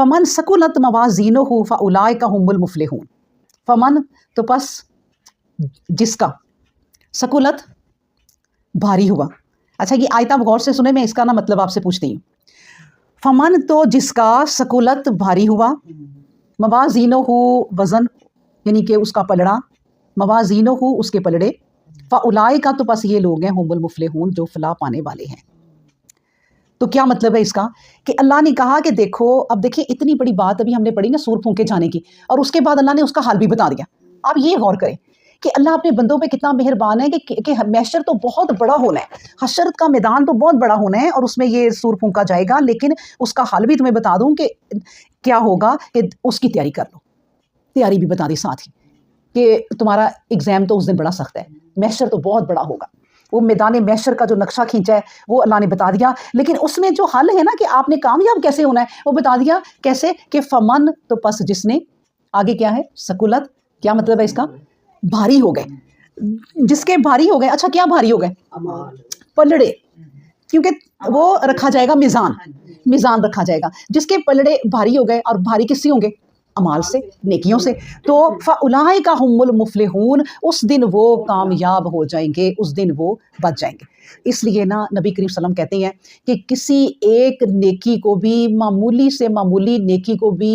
फमन सकुलत मवाज़ीनुहु फ़उलाइका हुमुल मुफ़्लिहून। फमन तो पस जिसका, सकुलत भारी हुआ। अच्छा ये आयत आप गौर से सुने, मैं इसका ना मतलब आपसे पूछती हूँ। फमन तो जिसका, सकुलत भारी हुआ, मवाज़ीनुहु वज़न यानी कि उसका पलड़ा, मवाज़ीनुहु उसके पलड़े, फ़उलाइका तो बस ये लोग हैं हुमुल मुफ़्लिहून जो फलाह पाने वाले हैं। तो क्या मतलब है इसका कि अल्लाह ने कहा कि देखो, अब देखिए इतनी बड़ी बात अभी हमने पढ़ी ना सूर फूंके जाने की, और उसके बाद अल्लाह ने उसका हाल भी बता दिया। आप ये गौर करें कि अल्लाह अपने बंदों पे कितना मेहरबान है कि मैशर तो बहुत बड़ा होना है, हशर का मैदान तो बहुत बड़ा होना है और उसमें ये सूर फूंका जाएगा, लेकिन उसका हाल भी तुम्हें बता दूं कि क्या होगा, कि उसकी तैयारी कर लो। तैयारी भी बता दी साथ ही कि तुम्हारा एग्ज़ाम तो उस दिन बड़ा सख्त है, मैशर तो बहुत बड़ा होगा। वो मैदान मैशर का जो नक्शा खींचा है वो अल्लाह ने बता दिया, लेकिन उसमें जो हल है ना कि आपने कामयाब कैसे होना है वो बता दिया। कैसे कि फमन तो पस जिसने, आगे क्या है, सकुलत, क्या मतलब है इसका, भारी हो गए, जिसके भारी हो गए। अच्छा क्या भारी हो गए, पलड़े, क्योंकि वो रखा जाएगा मीज़ान, मीज़ान रखा जाएगा, जिसके पलड़े भारी हो गए, और भारी किससे होंगे, अमाल से, नेकियों से। तो फ़उलाइका हुमुल मुफ़्लिहून, उस दिन वो कामयाब हो जाएंगे, उस दिन वो बच जाएंगे। इसलिए ना नबी करीम सल्लल्लाहु अलैहि वसल्लम कहते हैं कि किसी एक नेकी को भी, मामूली से मामूली नेकी को भी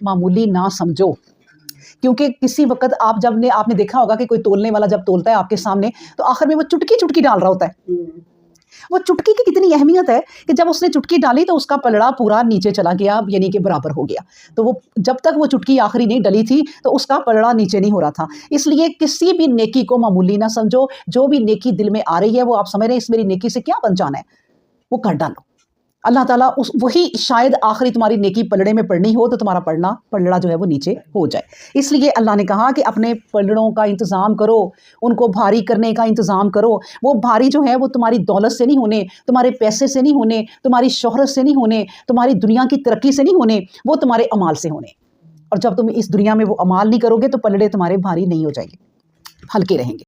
मामूली ना समझो, क्योंकि किसी वक्त आप जब ने आपने देखा होगा कि कोई तोलने वाला जब तोलता है आपके सामने, तो आखिर में वो चुटकी चुटकी डाल रहा होता है। वो चुटकी की कितनी अहमियत है कि जब उसने चुटकी डाली तो उसका पलड़ा पूरा नीचे चला गया, यानी कि बराबर हो गया। तो वो जब तक वो चुटकी आखिरी नहीं डली थी तो उसका पलड़ा नीचे नहीं हो रहा था। इसलिए किसी भी नेकी को मामूली ना समझो। जो भी नेकी दिल में आ रही है वो आप समझ रहे हैं इस मेरी नेकी से क्या बन जाना है, वो कर डालो। अल्लाह ताला उस वही शायद आखिरी तुम्हारी नेकी पलड़े में पड़नी हो तो तुम्हारा पलड़ा जो है वो नीचे हो जाए। इसलिए अल्लाह ने कहा कि अपने पलड़ों का इंतज़ाम करो, उनको भारी करने का इंतज़ाम करो। वो भारी जो है वो तुम्हारी दौलत से नहीं होने, तुम्हारे पैसे से नहीं होने, तुम्हारी शोहरत से नहीं होने, तुम्हारी दुनिया की तरक्की से नहीं होने, वो तुम्हारे अमाल से होने। और जब तुम इस दुनिया में वो अमाल नहीं करोगे तो पलड़े तुम्हारे भारी नहीं हो जाएंगे, हल्के रहेंगे।